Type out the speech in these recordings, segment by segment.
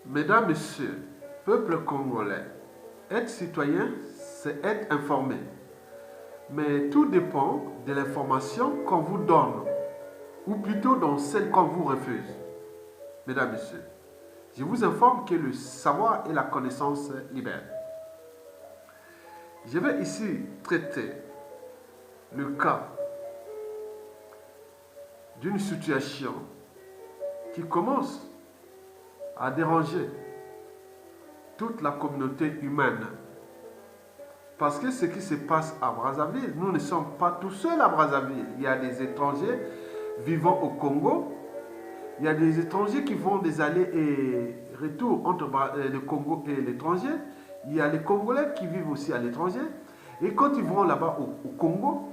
Mesdames, Messieurs, peuple congolais, être citoyen, c'est être informé. Mais tout dépend de l'information qu'on vous donne, ou plutôt dans celle qu'on vous refuse. Mesdames, Messieurs, je vous informe que le savoir et la connaissance libèrent. Je vais ici traiter le cas d'une situation qui commence à déranger toute la communauté humaine. Parce que ce qui se passe à Brazzaville, nous ne sommes pas tout seuls à Brazzaville. Il y a des étrangers vivant au Congo. Il y a des étrangers qui font des allers et retours entre le Congo et l'étranger. Il y a les Congolais qui vivent aussi à l'étranger. Et quand ils vont là-bas au Congo,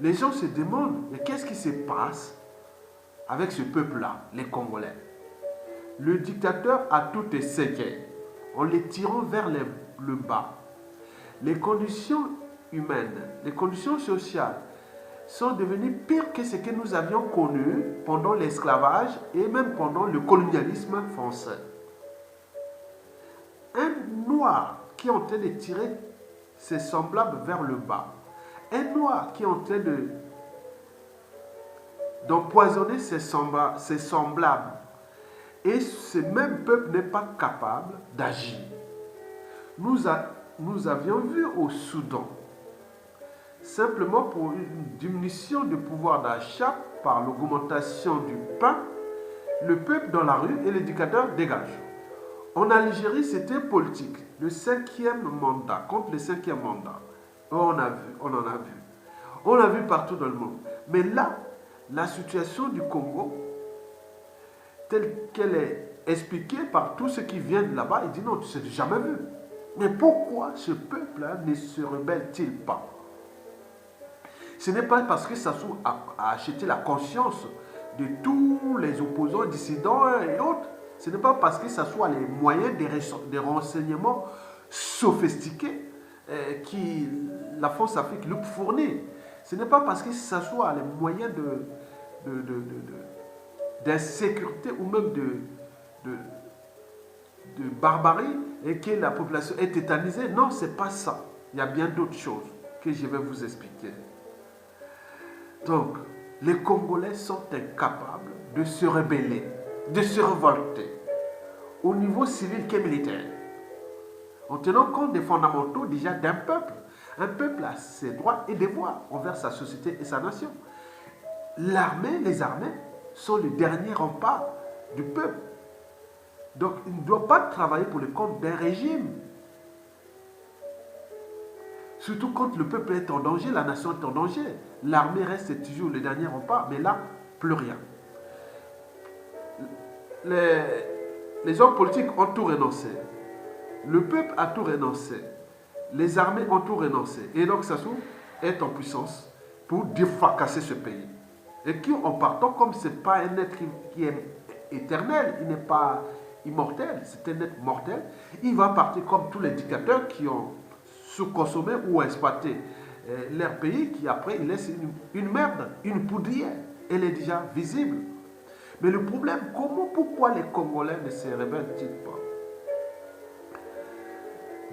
les gens se demandent, mais qu'est-ce qui se passe avec ce peuple-là, les Congolais? Le dictateur a tout essayé en les tirant vers le bas. Les conditions humaines, les conditions sociales sont devenues pires que ce que nous avions connu pendant l'esclavage et même pendant le colonialisme français. Un noir qui est en train de tirer ses semblables vers le bas, un noir qui est en train d'empoisonner ses semblables, et ce même peuple n'est pas capable d'agir. Nous avions vu au Soudan, simplement pour une diminution du pouvoir d'achat par l'augmentation du pain, le peuple dans la rue et les dictateurs dégagent. En Algérie, c'était politique. Le 5e mandat contre le 5e mandat. On en a vu. On l'a vu partout dans le monde. Mais là, la situation du Congo, telle qu'elle est expliquée par tous ceux qui viennent là-bas, ils disent non, tu ne l'as jamais vu. Mais pourquoi ce peuple-là ne se rebelle-t-il pas? Ce n'est pas parce que Sassou a acheté la conscience de tous les opposants, dissidents et autres. Ce n'est pas parce que Sassou a les moyens des renseignements sophistiqués que la France Afrique lui fournit. Ce n'est pas parce que Sassou a les moyens d'insécurité ou même de barbarie et que la population est tétanisée. Non, ce n'est pas ça. Il y a bien d'autres choses que je vais vous expliquer. Donc, les Congolais sont incapables de se rebeller, de se révolter, au niveau civil qu'est militaire, en tenant compte des fondamentaux déjà d'un peuple. Un peuple a ses droits et devoirs envers sa société et sa nation. L'armée, les armées, sont le dernier rempart du peuple. Donc, il ne doit pas travailler pour le compte d'un régime. Surtout quand le peuple est en danger, la nation est en danger. L'armée reste toujours le dernier rempart, mais là, plus rien. Les hommes politiques ont tout renoncé. Le peuple a tout renoncé. Les armées ont tout renoncé. Et donc Sassou est en puissance pour défracasser ce pays. Et qui, en partant, comme ce n'est pas un être qui est éternel, il n'est pas immortel, c'est un être mortel, il va partir comme tous les dictateurs qui ont sous-consommé ou exploité leur pays, qui après, ils laissent une merde, une poudrière. Elle est déjà visible. Mais le problème, pourquoi les Congolais ne se rebellent-ils pas?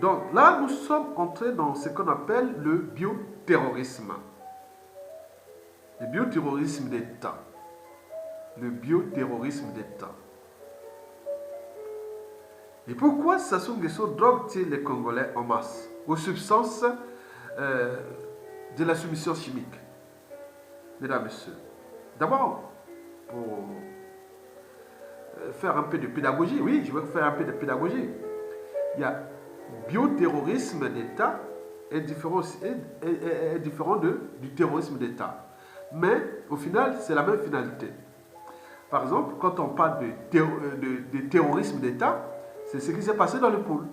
Donc là, nous sommes entrés dans ce qu'on appelle le bioterrorisme. Le bioterrorisme d'État. Le bioterrorisme d'État. Et pourquoi Sassou Nguesso drogue-t-il les Congolais en masse aux substances de la soumission chimique? Mesdames, Messieurs, d'abord, pour faire un peu de pédagogie, oui, je vais faire un peu de pédagogie. Il y a bioterrorisme d'État est différent du terrorisme d'État. Mais au final, c'est la même finalité. Par exemple, quand on parle de terrorisme d'État, c'est ce qui s'est passé dans le pôle.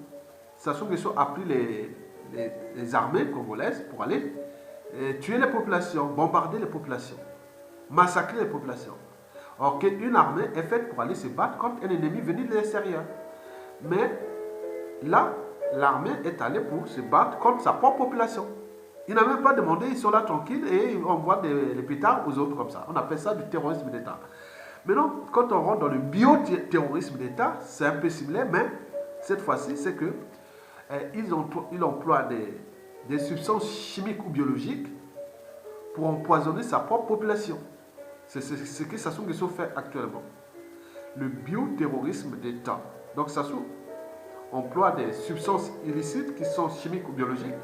Sassou Nguesso a pris les armées congolaises pour aller tuer les populations, bombarder les populations, massacrer les populations. Or qu'une armée est faite pour aller se battre contre un ennemi venu de l'extérieur. Mais là, l'armée est allée pour se battre contre sa propre population. Ils n'ont même pas demandé, ils sont là tranquilles et ils envoient les pétards aux autres comme ça. On appelle ça du terrorisme d'État. Maintenant, quand on rentre dans le bioterrorisme d'État, c'est un peu similaire, mais cette fois-ci, c'est que ils emploient des substances chimiques ou biologiques pour empoisonner sa propre population. C'est ce que Sassou Nguesso fait actuellement. Le bioterrorisme d'État. Donc Sassou emploie des substances illicites qui sont chimiques ou biologiques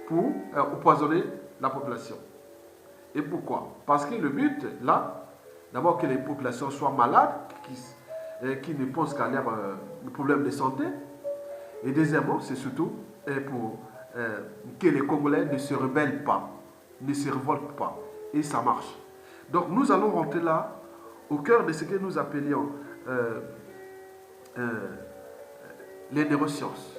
pour empoisonner la population. Et pourquoi? Parce que le but, là, d'abord que les populations soient malades, qui ne pensent qu'à leurs problèmes de santé. Et deuxièmement, c'est surtout pour que les Congolais ne se rebellent pas, ne se révoltent pas. Et ça marche. Donc nous allons rentrer là, au cœur de ce que nous appelions les neurosciences.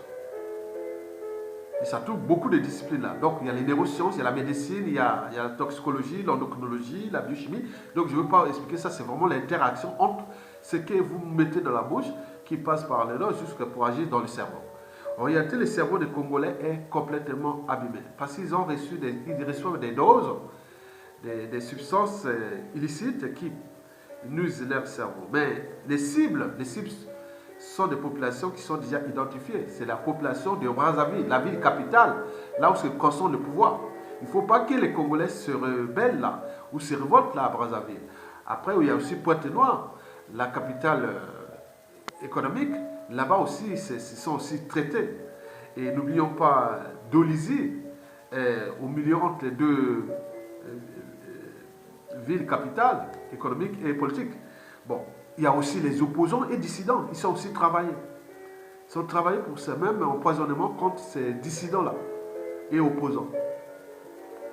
Et ça touche beaucoup de disciplines là. Donc il y a les neurosciences, il y a la médecine, il y a la toxicologie, l'endocrinologie, la biochimie. Donc je ne veux pas expliquer ça, c'est vraiment l'interaction entre ce que vous mettez dans la bouche qui passe par les lèvres jusqu'à pour agir dans le cerveau. En réalité, le cerveau des Congolais est complètement abîmé parce qu'ils ont ils reçoivent des doses, des substances illicites qui nuisent leur cerveau. Mais les cibles sont des populations qui sont déjà identifiées. C'est la population de Brazzaville, la ville capitale, là où se concentre le pouvoir. Il ne faut pas que les Congolais se rebellent là, ou se révoltent là à Brazzaville. Après, il y a aussi Pointe-Noire, la capitale économique. Là-bas aussi, ils sont aussi traités. Et n'oublions pas Dolisie, au milieu entre les deux villes capitales, économiques et politiques. Bon, il y a aussi les opposants et dissidents. Ils sont aussi travaillés. Ils sont travaillés pour ce même empoisonnement contre ces dissidents-là et opposants.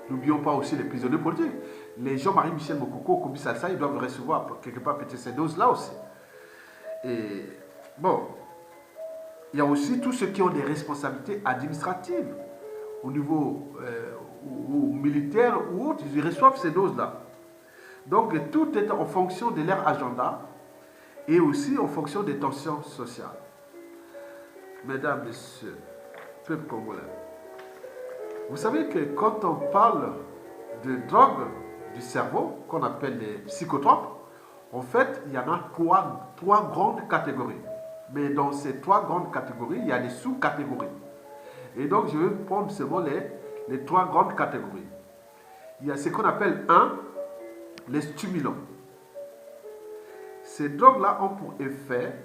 N'oublions pas aussi les prisonniers politiques. Les Jean-Marie Michel Mokoko, Kobi Salsa, ils doivent recevoir quelque part peut-être ces doses-là aussi. Et bon, il y a aussi tous ceux qui ont des responsabilités administratives au niveau ou militaire ou autre, ils reçoivent ces doses-là. Donc tout est en fonction de leur agenda et aussi en fonction des tensions sociales. Mesdames, Messieurs, peuple congolais, vous savez que quand on parle de drogue du cerveau, qu'on appelle les psychotropes, en fait, il y en a trois grandes catégories. Mais dans ces trois grandes catégories, il y a des sous-catégories. Et donc, je vais prendre seulement les trois grandes catégories. Il y a ce qu'on appelle les stimulants. Ces drogues-là ont pour effet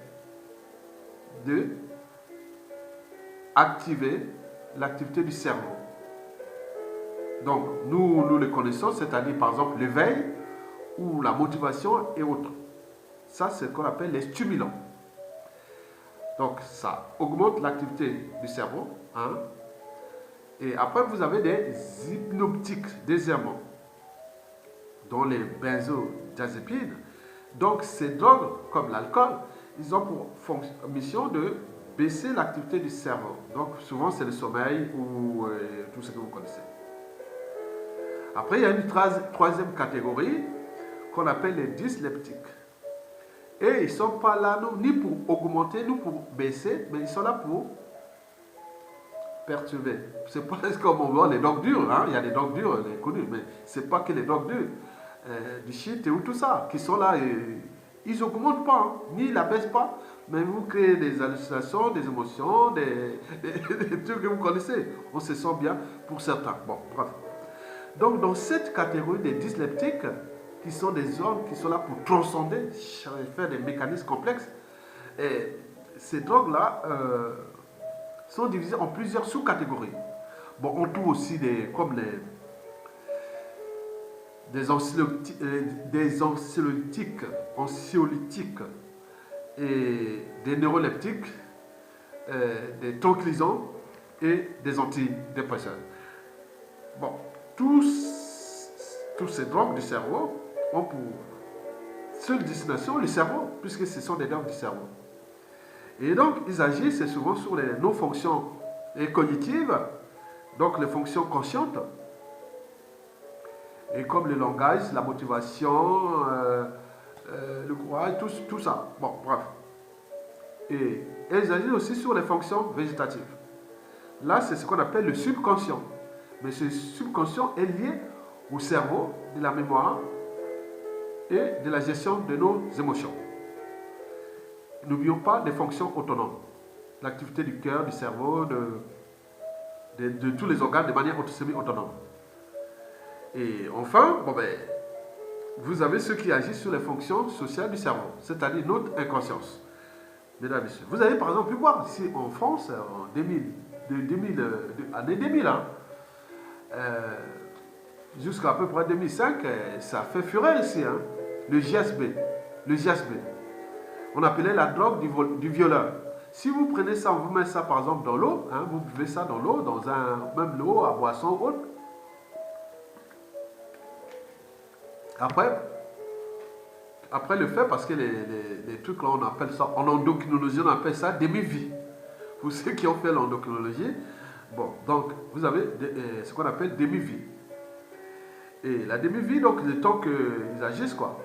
de activer l'activité du cerveau. Donc, nous les connaissons, c'est-à-dire par exemple l'éveil ou la motivation et autres. Ça, c'est ce qu'on appelle les stimulants. Donc, ça augmente l'activité du cerveau. Et après, vous avez des hypnotiques, deuxièmement, dont les benzodiazépines. Donc, ces drogues, comme l'alcool, ils ont pour mission de baisser l'activité du cerveau. Donc, souvent, c'est le sommeil ou tout ce que vous connaissez. Après, il y a une troisième catégorie qu'on appelle les dysleptiques. Et ils ne sont pas là ni pour augmenter, ni pour baisser, mais ils sont là pour perturber. C'est pas comme on voit les drogues dures. Il y a des drogues dures, les connues, mais ce n'est pas que les drogues dures. Du shit et tout ça, qui sont là et ils n'augmentent pas, ni ils ne la baissent pas, mais vous créez des hallucinations, des émotions, des trucs que vous connaissez. On se sent bien pour certains. Bon, bref. Donc, dans cette catégorie des dysleptiques, qui sont des hommes qui sont là pour transcender, faire des mécanismes complexes, et ces drogues-là sont divisées en plusieurs sous-catégories. Bon, on trouve aussi comme des anxiolytiques et des neuroleptiques, des tranquillisants et des antidépresseurs. Bon, tous ces drogues du cerveau ont pour seule destination le cerveau, puisque ce sont des drogues du cerveau. Et donc, ils agissent souvent sur les non-fonctions cognitives, donc les fonctions conscientes, et comme le langage, la motivation, le courage, tout ça. Bon, bref. Et ils agissent aussi sur les fonctions végétatives. Là, c'est ce qu'on appelle le subconscient. Mais ce subconscient est lié au cerveau, de la mémoire, et de la gestion de nos émotions. N'oublions pas les fonctions autonomes, l'activité du cœur, du cerveau, de tous les organes de manière semi-autonome. Et enfin, vous avez ceux qui agissent sur les fonctions sociales du cerveau, c'est-à-dire notre inconscience. Mesdames et messieurs, vous avez par exemple pu voir ici en France, en 2000, année 2000, jusqu'à peu près 2005, ça fait fureur ici, le GSB. Le GSB. On appelait la drogue du violeur. Si vous prenez ça, vous mettez ça par exemple dans l'eau, vous buvez ça dans l'eau, même l'eau à boisson haute. Après le fait, parce que les trucs là, on appelle ça, en endocrinologie, on appelle ça demi-vie. Pour ceux qui ont fait l'endocrinologie, donc vous avez ce qu'on appelle demi-vie. Et la demi-vie, donc le temps qu'ils agissent, quoi.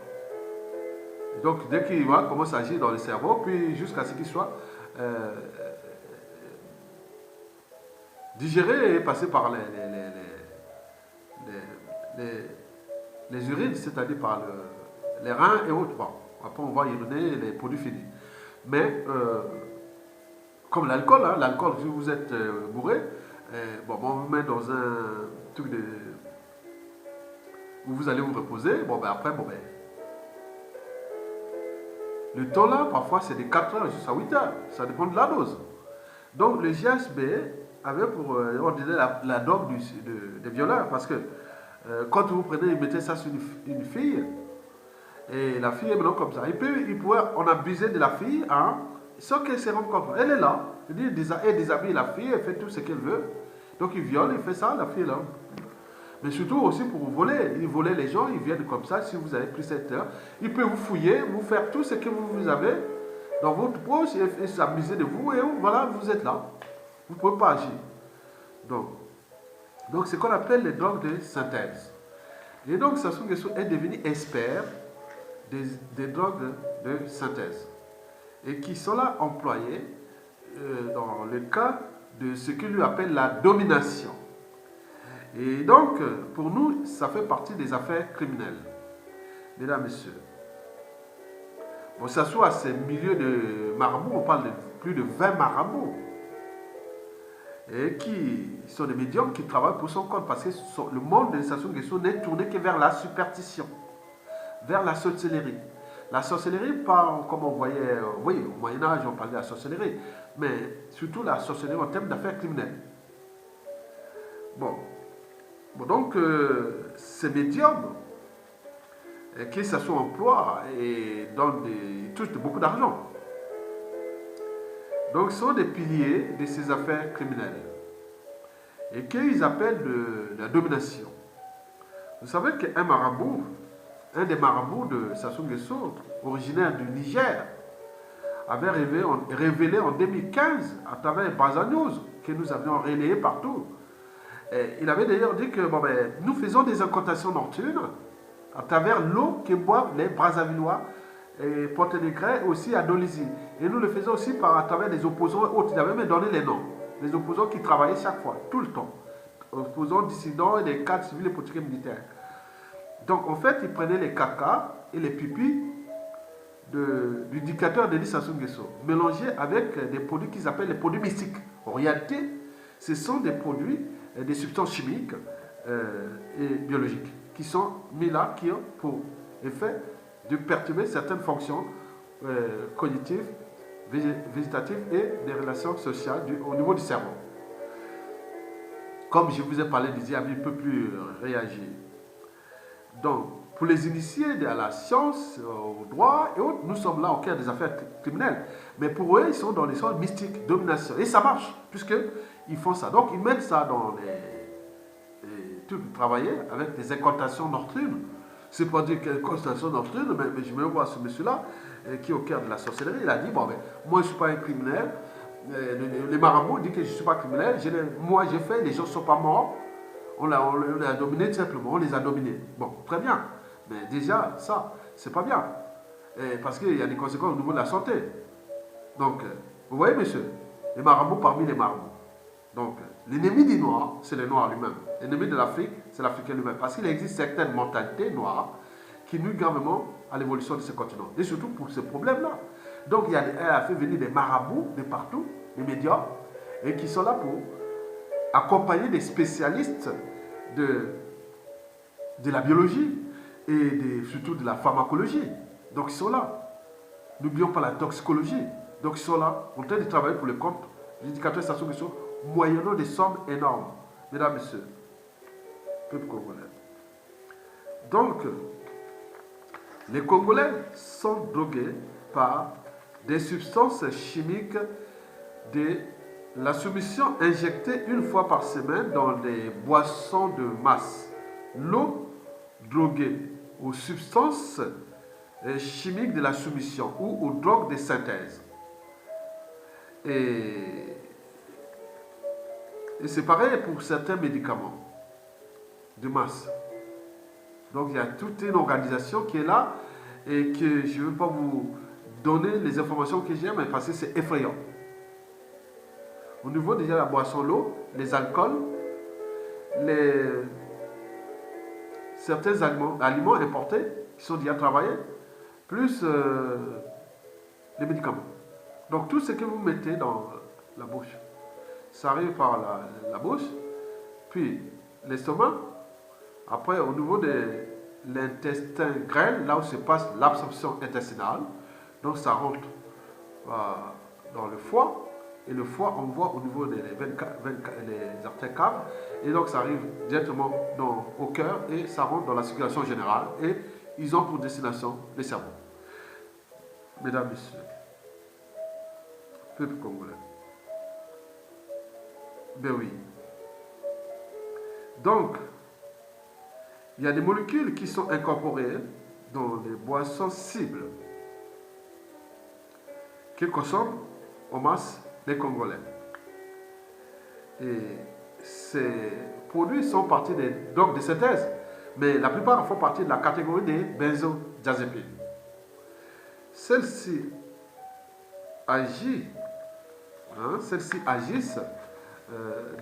Donc dès qu'ils commencent à agir dans le cerveau, puis jusqu'à ce qu'ils soient digérés et passés par les urines, c'est-à-dire par les reins et autres. Après on va uriner les produits finis. Mais comme l'alcool, l'alcool, si vous êtes bourré, on vous met dans un truc où vous allez vous reposer. Après, le temps là, parfois c'est de 4 heures jusqu'à 8 heures. Ça dépend de la dose. Donc le GHB avait pour ordonner la drogue des violeurs. Parce que quand vous prenez, vous mettez ça sur une fille, et la fille est maintenant comme ça. Il pourrait en abuser de la fille, sans qu'elle se rende compte. Elle est là. Elle déshabille la fille, elle fait tout ce qu'elle veut. Donc il viole, il fait ça, la fille est là. Mais surtout aussi pour vous voler. Il volait les gens, ils viennent comme ça. Si vous avez pris cette heure, il peut vous fouiller, vous faire tout ce que vous avez dans votre poche et s'amuser de vous. Et voilà, vous êtes là. Vous ne pouvez pas agir. Donc c'est ce qu'on appelle les drogues de synthèse. Et donc Sassou Nguesso est devenu expert des drogues de synthèse. Et qui sont là employées dans le cas de ce qu'il lui appelle la domination. Et donc, pour nous, ça fait partie des affaires criminelles. Mesdames, Messieurs. Ça soit à ces milieux de marabouts, on parle de plus de 20 marabouts. Et qui sont des médiums qui travaillent pour son compte. Parce que le monde de Sassou Nguesso n'est tourné que vers la superstition, vers la sorcellerie. La sorcellerie, pas comme on voyait, oui, au Moyen-Âge, on parlait de la sorcellerie, mais surtout la sorcellerie en termes d'affaires criminelles. Donc, ces médiums, qui ça soit emploi et ils touchent beaucoup d'argent. Donc, ce sont des piliers de ces affaires criminelles. Et qu'ils appellent la domination. Vous savez qu'un marabout, un des marabouts de Sassou Nguesso, originaire du Niger, avait révélé en 2015, à travers Baza News, que nous avions relayé partout. Et il avait d'ailleurs dit que nous faisons des incantations nocturnes à travers l'eau que boivent les Brazzavillois, et Porte-Negret, aussi à Dolisie. Et nous le faisons aussi à travers des opposants autres. Il avait même donné les noms. Les opposants qui travaillaient chaque fois, tout le temps. Opposants dissidents et des cadres civils et politiques et militaires. Donc en fait, il prenait les caca et les pipis du dictateur Denis Sassou Nguesso, mélangés avec des produits qu'ils appellent les produits mystiques. En réalité, ce sont des produits, des substances chimiques et biologiques qui sont mis là, qui ont pour effet de perturber certaines fonctions cognitives, végétatives et des relations sociales au niveau du cerveau. Comme je vous ai parlé des diables, il ne peut plus réagir. Donc, pour les initiés à la science, au droit et autres, nous sommes là au cœur des affaires criminelles. Mais pour eux, ils sont dans les sens mystiques, domination. Et ça marche, puisqu'ils font ça. Donc, ils mettent ça dans les trucs travailler avec des incantations nocturnes. C'est pas dire qu'il y a une incantation nocturne, mais je me vois ce monsieur-là, qui est au cœur de la sorcellerie. Il a dit, moi, je ne suis pas un criminel. Les marabouts disent que je ne suis pas criminel. Moi, j'ai fait, les gens ne sont pas morts. On les a dominés tout simplement, on les a dominés. Bon, très bien. Mais déjà, ça, c'est pas bien. Parce qu'il y a des conséquences au niveau de la santé. Donc, vous voyez, monsieur, les marabouts parmi les marabouts. Donc, l'ennemi des Noirs, c'est le Noir lui-même. L'ennemi de l'Afrique, c'est l'Africain lui-même. Parce qu'il existe certaines mentalités noires qui nuit gravement à l'évolution de ce continent. Et surtout pour ce problème-là. Donc elle a fait venir des marabouts de partout, des médias, et qui sont là pour accompagner des spécialistes de la biologie et surtout de la pharmacologie. Donc ils sont là. N'oublions pas la toxicologie. Donc ils sont là en train de travailler pour le compte des éducateurs stations qui sont moyennant des sommes énormes. Mesdames, Messieurs, peuple congolais. Donc, les Congolais sont drogués par des substances chimiques de la soumission injectée une fois par semaine dans des boissons de masse. L'eau droguée aux substances chimiques de la soumission ou aux drogues de synthèse. Et c'est pareil pour certains médicaments de masse. Donc il y a toute une organisation qui est là et que je ne veux pas vous donner les informations que j'ai, mais parce que c'est effrayant. Au niveau déjà de la boisson, l'eau, les alcools, certains aliments importés qui sont déjà travaillés, plus les médicaments. Donc tout ce que vous mettez dans la bouche, ça arrive par la bouche, puis l'estomac, après au niveau de l'intestin grêle, là où se passe l'absorption intestinale, donc ça rentre dans le foie, et le foie envoie au niveau des les artères caves, et donc ça arrive directement au cœur, et ça rentre dans la circulation générale, et ils ont pour destination le cerveau. Mesdames, Messieurs, peuple congolais. Ben oui. Donc, il y a des molécules qui sont incorporées dans les boissons cibles que consomment en masse les Congolais. Et ces produits sont partis des drogues de synthèse, mais la plupart font partie de la catégorie des benzodiazépines. Celles-ci agissent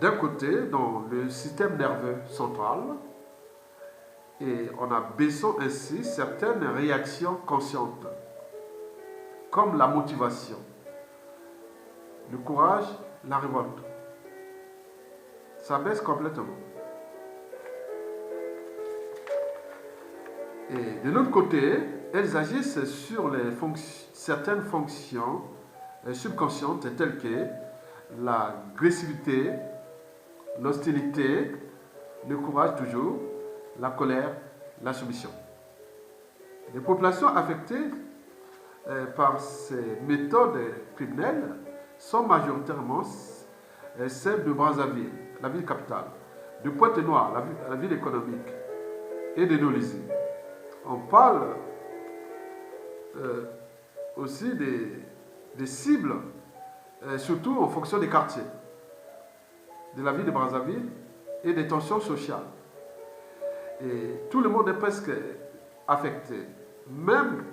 d'un côté dans le système nerveux central et en abaissant ainsi certaines réactions conscientes, comme la motivation, le courage, la révolte. Ça baisse complètement. Et de l'autre côté, elles agissent sur certaines fonctions subconscientes telles que l'agressivité, l'hostilité, le courage toujours, la colère, la soumission. Les populations affectées par ces méthodes criminelles sont majoritairement celles de Brazzaville, la ville capitale, de Pointe-Noire, la ville économique, et de Nolizy. On parle aussi des cibles, surtout en fonction des quartiers de la ville de Brazzaville et des tensions sociales. Et tout le monde est presque affecté, même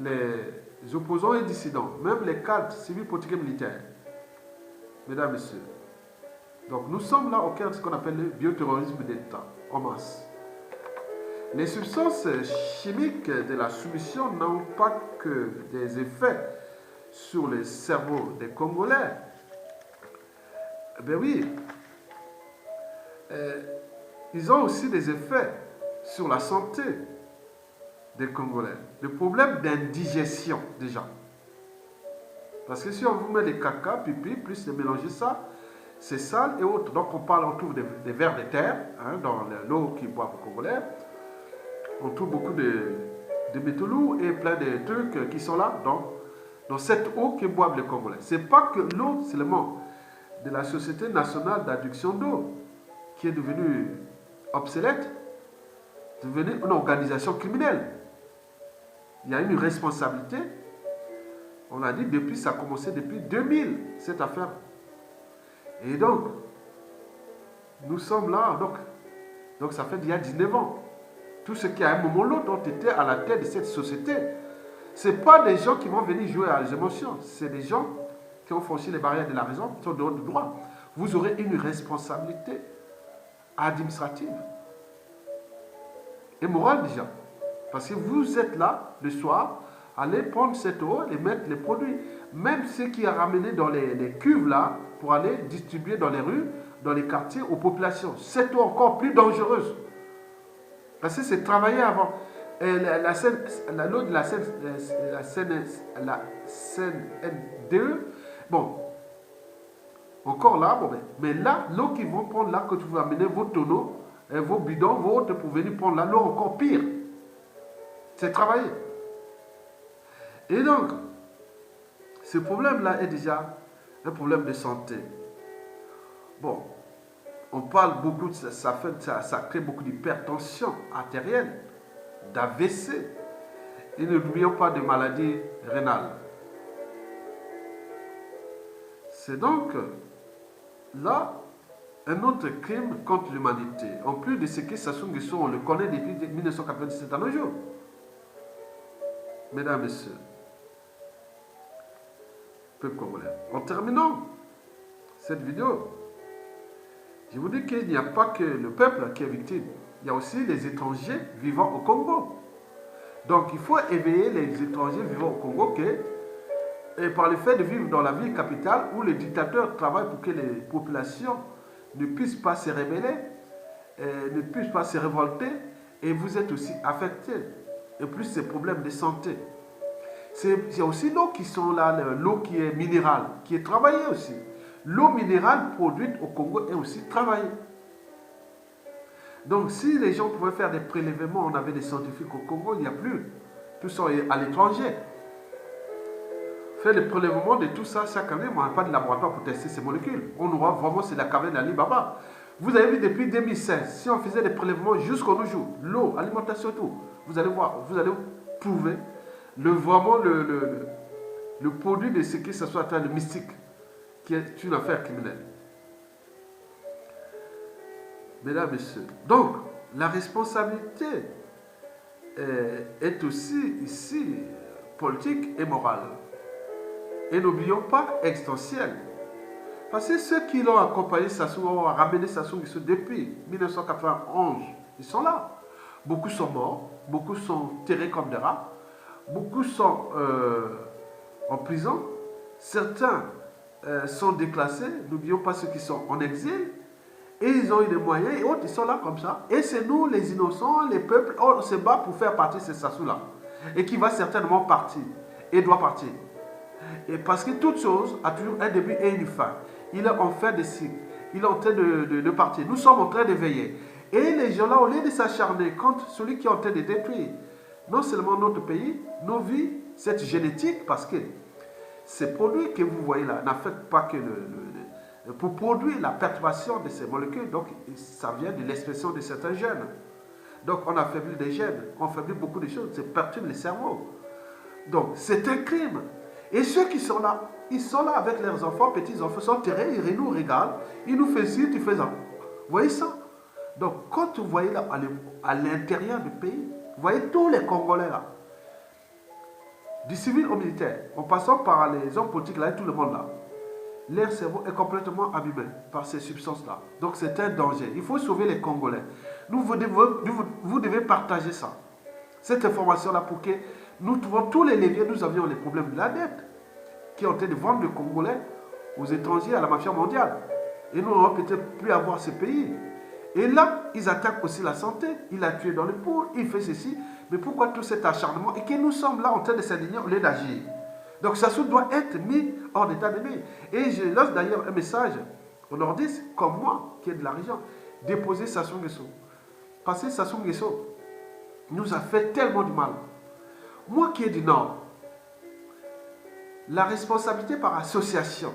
les opposants et dissidents, même les cadres civils, politiques et militaires. Mesdames, Messieurs, donc nous sommes là au cœur de ce qu'on appelle le bioterrorisme d'État, en masse. Les substances chimiques de la soumission n'ont pas que des effets sur le cerveau des Congolais. Ben oui, ils ont aussi des effets sur la santé des Congolais. Le problème d'indigestion, déjà. Parce que si on vous met des caca, pipi, plus de mélanger ça, c'est sale et autres. Donc on trouve des vers de terre dans l'eau qu'ils boivent aux Congolais. On trouve beaucoup de métaux lourds et plein de trucs qui sont là dans cette eau que boivent les Congolais. Ce n'est pas que l'eau seulement de la Société nationale d'adduction d'eau qui est devenue obsolète, devenue une organisation criminelle. Il y a une responsabilité. On l'a dit depuis, ça a commencé depuis 2000, cette affaire. Et donc, nous sommes là, donc ça fait il y a 19 ans. Tous ceux qui à un moment ou l'autre ont été à la tête de cette société, ce n'est pas des gens qui vont venir jouer à les émotions, c'est des gens qui ont franchi les barrières de la raison, qui sont de haut droit. Vous aurez une responsabilité administrative et morale déjà. Parce que vous êtes là le soir, allez prendre cette eau et mettre les produits. Même ceux qui a ramené dans les cuves là, pour aller distribuer dans les rues, dans les quartiers, aux populations. Cette eau encore plus dangereuse. Parce que c'est travaillé avant. Et l'eau de la CNDE, bon, encore là, bon, mais là, l'eau qu'ils vont prendre là, que tu vas amener vos tonneaux, vos bidons, vos autres pour venir prendre là, l'eau encore pire. C'est travaillé. Et donc, ce problème-là est déjà un problème de santé. Bon, on parle beaucoup, ça crée beaucoup d'hypertension artérielle, d'AVC. Et n'oublions pas de maladies rénales. C'est donc là un autre crime contre l'humanité. En plus de ce que Sassou Nguesso, on le connaît depuis 1997 à nos jours. Mesdames et messieurs, peuple congolais. En terminant cette vidéo, je vous dis qu'il n'y a pas que le peuple qui est victime. Il y a aussi les étrangers vivant au Congo. Donc il faut éveiller les étrangers vivant au Congo et par le fait de vivre dans la ville capitale où les dictateurs travaillent pour que les populations ne puissent pas se rebeller, ne puissent pas se révolter, et vous êtes aussi affectés. Et plus ces problèmes de santé. C'est aussi l'eau qui sont là, l'eau qui est minérale, qui est travaillée aussi. L'eau minérale produite au Congo est aussi travaillée. Donc si les gens pouvaient faire des prélèvements, on avait des scientifiques au Congo, il n'y a plus. Tout ça est à l'étranger. Faire des prélèvements de tout ça chaque année, on n'a pas de laboratoire pour tester ces molécules. On voit vraiment c'est la caverne d'Ali Baba. Vous avez vu depuis 2016, si on faisait des prélèvements jusqu'au nos jours, l'eau, alimentation et tout, vous allez voir, vous allez prouver vraiment le produit de ce que ce soit le mystique, qui est une affaire criminelle. Mesdames et messieurs, donc la responsabilité est aussi ici politique et morale. Et n'oublions pas existentielle. Parce que ceux qui l'ont accompagné, Sassou, ont ramené Sassou Nguesso depuis 1991, ils sont là. Beaucoup sont morts, beaucoup sont terrés comme des rats, beaucoup sont en prison, certains sont déclassés, n'oublions pas ceux qui sont en exil, et ils ont eu des moyens, et autres, ils sont là comme ça. Et c'est nous, les innocents, les peuples, on se bat pour faire partir ces Sassou-là. Et qui va certainement partir, et doit partir. Et parce que toute chose a toujours un début et une fin. Il est en fin de cycle, il est en train de partir. Nous sommes en train de veiller. Et les gens-là, au lieu de s'acharner contre celui qui est en train de détruire non seulement notre pays, nos vies, cette génétique, parce que ces produits que vous voyez là n'affectent pas que pour produire la perturbation de ces molécules, donc ça vient de l'expression de certains gènes. Donc on affaiblit des gènes, on affaiblit beaucoup de choses, ça perturbe le cerveau. Donc c'est un crime. Et ceux qui sont là, ils sont là avec leurs enfants, petits-enfants, sont terrés, ils nous regardent, ils nous font ci, tu fais ça. Vous voyez ça? Donc quand vous voyez là, à l'intérieur du pays, vous voyez tous les Congolais là, du civil au militaire, en passant par les hommes politiques là et tout le monde là, leur cerveau est complètement abîmé par ces substances-là. Donc c'est un danger. Il faut sauver les Congolais. Vous devez partager ça. Cette information-là pour que nous trouvons tous les leviers. Nous avions les problèmes de la dette qui ont été de vendre les Congolais aux étrangers, à la mafia mondiale. Et nous n'aurons peut-être plus avoir ce pays. Et là, ils attaquent aussi la santé. Il a tué dans le pot, il fait ceci. Mais pourquoi tout cet acharnement? Et que nous sommes là en train de s'indigner au lieu d'agir. Donc Sassou doit être mis hors d'état de nuire. Et je lance d'ailleurs un message aux nordistes, comme moi, qui est de la région, déposer Sassou Nguesso. Parce que Sassou Nguesso nous a fait tellement du mal. Moi qui est du Nord, la responsabilité par association,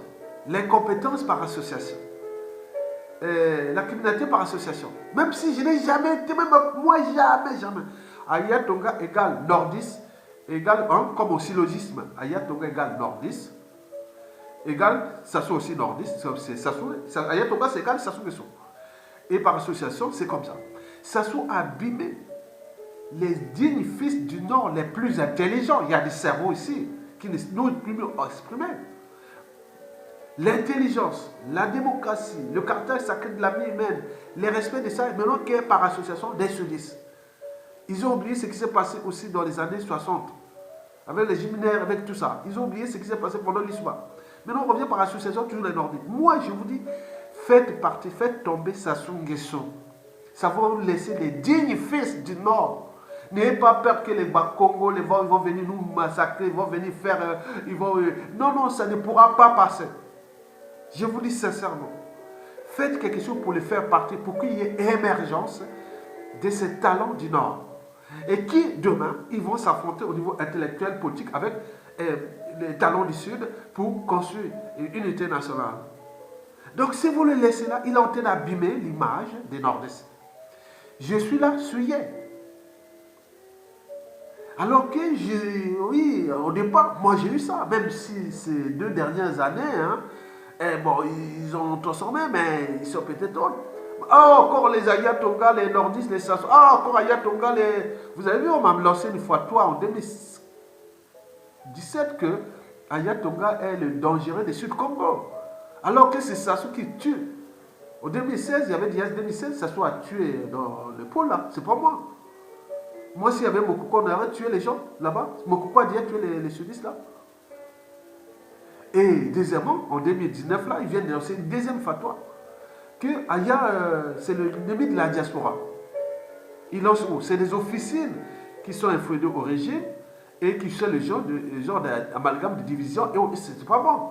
l'incompétence par association, la criminalité par association, même si je n'ai jamais été, même moi jamais. Ayatonga égale nordiste, égale, comme au syllogisme, Ayatonga égale nordiste, égale Sassou aussi nordiste, Ayatonga c'est égal Sassou Nguesso. Et par association, c'est comme ça. Sassou a abîmé les dignes fils du Nord les plus intelligents. Il y a des cerveaux ici qui nous exprimer. L'intelligence, la démocratie, le caractère sacré de la vie humaine, le respect de ça, maintenant qui est par association des sudistes. Ils ont oublié ce qui s'est passé aussi dans les années 60, avec les Jiminaires, avec tout ça. Ils ont oublié ce qui s'est passé pendant l'histoire. Maintenant, on revient par association, toujours les Nordiques. Moi, je vous dis, faites partie, faites tomber Sassou Nguesso. Ça va vous laisser les dignes fils du Nord. N'ayez pas peur que les Congo ils vont venir nous massacrer, ils vont venir faire... Non, non, ça ne pourra pas passer. Je vous dis sincèrement. Faites quelque chose pour les faire partir, pour qu'il y ait émergence de ces talents du Nord. Et qui, demain, ils vont s'affronter au niveau intellectuel, politique, avec les talents du Sud pour construire une unité nationale. Donc, si vous le laissez là, il est en train d'abîmer l'image des Nordistes. Je suis là, suyé. Alors que, oui, au départ, moi j'ai eu ça, même si ces 2 dernières années, hein, bon, ils ont transformé, mais ils sont peut-être autres. Ah, encore les Ayatonga, les Nordistes, les Sassou. Ah, encore Ayatonga, les... Vous avez vu, on m'a lancé une fois toi en 2017 que Ayatonga est le dangereux des Sud-Congo. Alors que c'est Sassou qui tue. En 2016, il y avait Diaz 2016, Sassou a tué dans le pôle là. C'est pas moi. Moi, s'il y avait Mokoko, on aurait tué les gens là-bas. Mokoko a dit tuer les sudistes là. Et deuxièmement, en 2019 là, ils viennent de lancer une deuxième fatwa. Que Aya, c'est l'ennemi de la diaspora. Ils lancent où? C'est des officines qui sont influées au régime et qui sont le genre d'amalgame de division. Et c'est pas bon.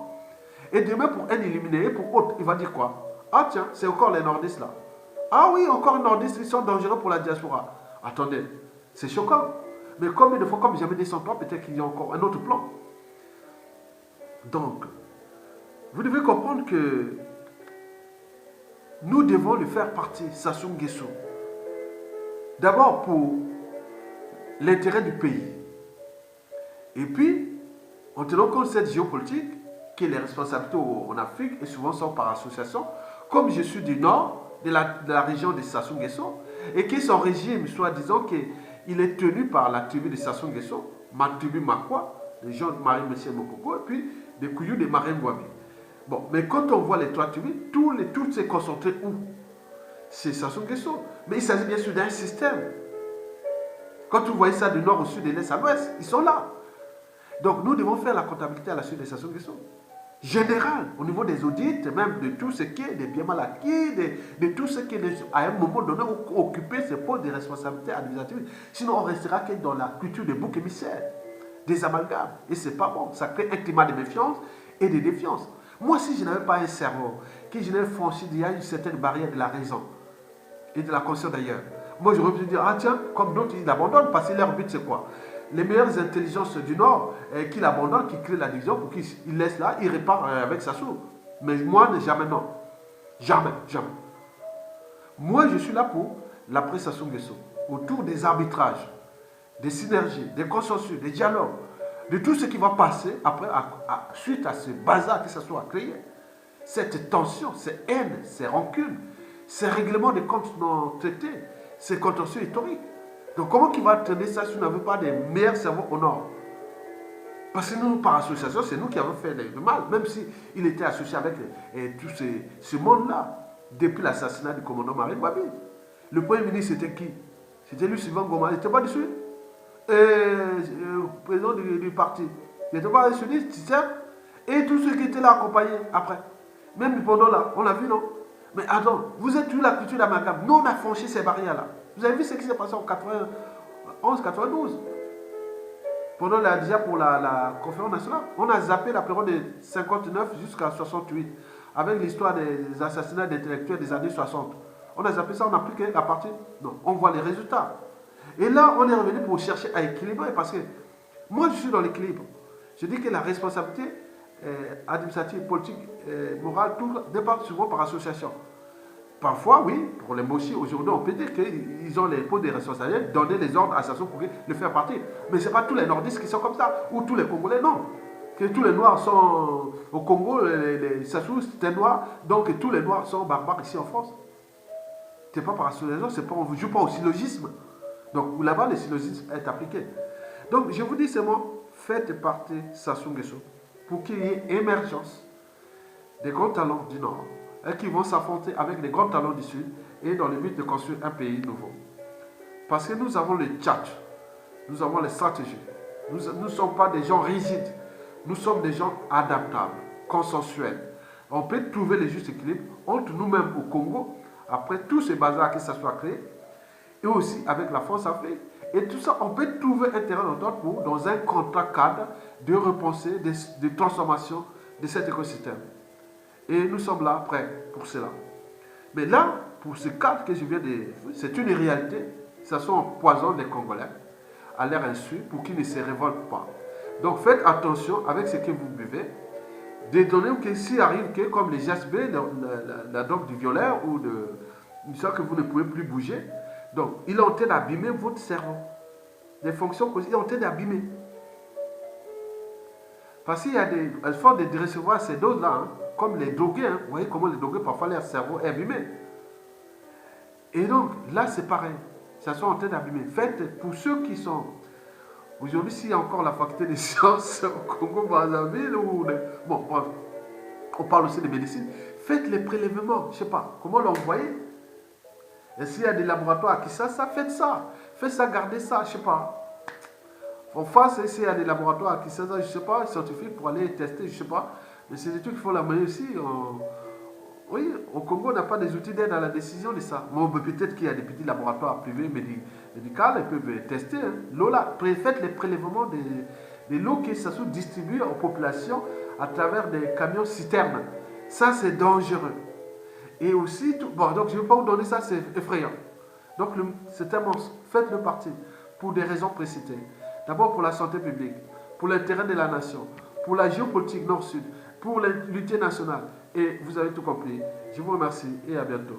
Et demain, pour un éliminé, pour autre, il va dire quoi? Ah tiens, c'est encore les nordistes là. Ah oui, encore les nordistes, ils sont dangereux pour la diaspora. Attendez, c'est choquant. Mais combien de fois, comme jamais descendu, peut-être qu'il y a encore un autre plan. Donc, vous devez comprendre que nous devons le faire partie, Sassou Nguesso. D'abord pour l'intérêt du pays. Et puis, en tenant compte de cette géopolitique, que les responsabilités en Afrique et souvent sont par association, comme je suis du nord, de la région de Sassou Nguesso, et que son régime, soi-disant qu'il est tenu par la tribu de Sassou Nguesso, ma tribu Makwa, les gens de Marie-Monsieur Mokoko, et puis des Kouyou de Marine-Wabi. Bon, mais quand on voit les 3 tribus, tout s'est concentré où? C'est Sassou Nguesso. Mais il s'agit bien sûr d'un système. Quand vous voyez ça du nord au sud, de l'est à l'ouest, ils sont là. Donc nous devons faire la comptabilité à la suite de Sassou Nguesso. Général, au niveau des audits, même de tout ce qui est des biens mal acquis, de tout ce qui est, à un moment donné, occuper ce poste de responsabilité administrative. Sinon, on restera que dans la culture des boucs émissaires, des amalgames. Et c'est pas bon. Ça crée un climat de méfiance et de défiance. Moi, si je n'avais pas un cerveau, que je n'avais franchi, il y a une certaine barrière de la raison et de la conscience d'ailleurs. Moi, j'aurais pu dire, ah tiens, comme d'autres, ils abandonnent parce que leur but, c'est quoi? Les meilleures intelligences du Nord, qu'ils abandonnent, qui créent la division, pour qu'ils laissent là, ils réparent avec Sassou. Mais moi, jamais non. Jamais, jamais. Moi, je suis là pour l'après Sassou Nguesso, autour des arbitrages, des synergies, des consensus, des dialogues, de tout ce qui va passer après, suite à ce bazar que Sassou a créé. Cette tension, ces haines, ces rancunes, ces règlements de comptes non traités, ces contentieux historiques. Donc comment il va traîner ça si on n'avait pas des meilleurs cerveaux au Nord? Parce que nous, par association, c'est nous qui avons fait le mal, même s'il était associé avec tout ce monde-là, depuis l'assassinat du commandant Marine-Wabi. Le premier ministre, c'était qui? C'était lui, Sylvain Goma. Il n'était pas dessus. Président du parti. Il n'était pas dessus, tu sais. Et tous ceux qui étaient là accompagnés après. Même pendant là, on l'a vu, non? Mais attends, vous êtes eu la culture d'amalgame. Nous, on a franchi ces barrières-là. Vous avez vu ce qui s'est passé en 91-92 pendant déjà pour la conférence nationale. On a zappé la période de 59 jusqu'à 68 avec l'histoire des assassinats d'intellectuels des années 60. On a zappé ça, on n'a plus que la partie. Non, on voit les résultats. Et là, on est revenu pour chercher à équilibrer parce que moi, je suis dans l'équilibre. Je dis que la responsabilité administrative, politique, morale, tout dépend souvent par association. Parfois, oui, pour les Moshi, aujourd'hui, on peut dire qu'ils ont les postes de responsabilité, donner les ordres à Sassou pour le faire partir. Mais ce n'est pas tous les nordistes qui sont comme ça, ou tous les Congolais, non. Que tous les Noirs sont au Congo, les Sassou, c'est un Noir, donc tous les Noirs sont barbares ici en France. Ce n'est pas par association, on ne joue pas au syllogisme. Donc là-bas, le syllogisme est appliqué. Donc je vous dis seulement, faites partie Sassou Nguesso pour qu'il y ait émergence des grands talents du Nord et qui vont s'affronter avec les grands talents du Sud et dans le but de construire un pays nouveau. Parce que nous avons le tchatch, nous avons les stratégies. Nous ne sommes pas des gens rigides. Nous sommes des gens adaptables, consensuels. On peut trouver le juste équilibre entre nous-mêmes au Congo, après tous ces bazars qui se soient créés, et aussi avec la France-Afrique. Et tout ça, on peut trouver un terrain d'entente pour, dans un contrat cadre, de repenser des transformations de cet écosystème. Et nous sommes là, prêts pour cela. Mais là, pour ce cadre que je viens de... C'est une réalité. Ça sont un poison des Congolais, à leur insu, pour qu'ils ne se révoltent pas. Donc faites attention avec ce que vous buvez. Des données que s'il arrive que, comme les GSB, la drogue du violeur ou de une sorte que vous ne pouvez plus bouger, donc il est en train d'abîmer votre cerveau. Les fonctions cognitives, il est en train d'abîmer. Parce qu'il y a des forces de recevoir ces doses-là, hein, comme les drogués. Hein, vous voyez comment les drogués, parfois leur cerveau est abîmé. Et donc là, c'est pareil. Ça sont en train d'abîmer. Faites, pour ceux qui sont... Aujourd'hui, s'il y a encore la faculté des sciences au Congo-Brazzaville, ou bon, on parle aussi de médecine, faites les prélèvements, je ne sais pas, comment l'envoyer. Et s'il y a des laboratoires à Kinshasa, faites ça. Faites ça, gardez ça, je ne sais pas. En face, s'il y a des laboratoires à Kinshasa, je ne sais pas, scientifiques pour aller tester, je ne sais pas. Mais c'est des trucs qu'il faut la mener aussi. Oui, au Congo, on n'a pas des outils d'aide à la décision de ça. Bon, peut-être qu'il y a des petits laboratoires privés médicaux, ils peuvent tester. Hein. L'eau là, faites les prélèvements de l'eau qui se sont distribuées aux populations à travers des camions citernes. Ça, c'est dangereux. Et aussi, bon, donc je ne vais pas vous donner ça, c'est effrayant. Donc, c'est un monstre. Faites-le partie pour des raisons précitées. D'abord pour la santé publique, pour l'intérêt de la nation, pour la géopolitique nord-sud, pour l'unité nationale. Et vous avez tout compris. Je vous remercie et à bientôt.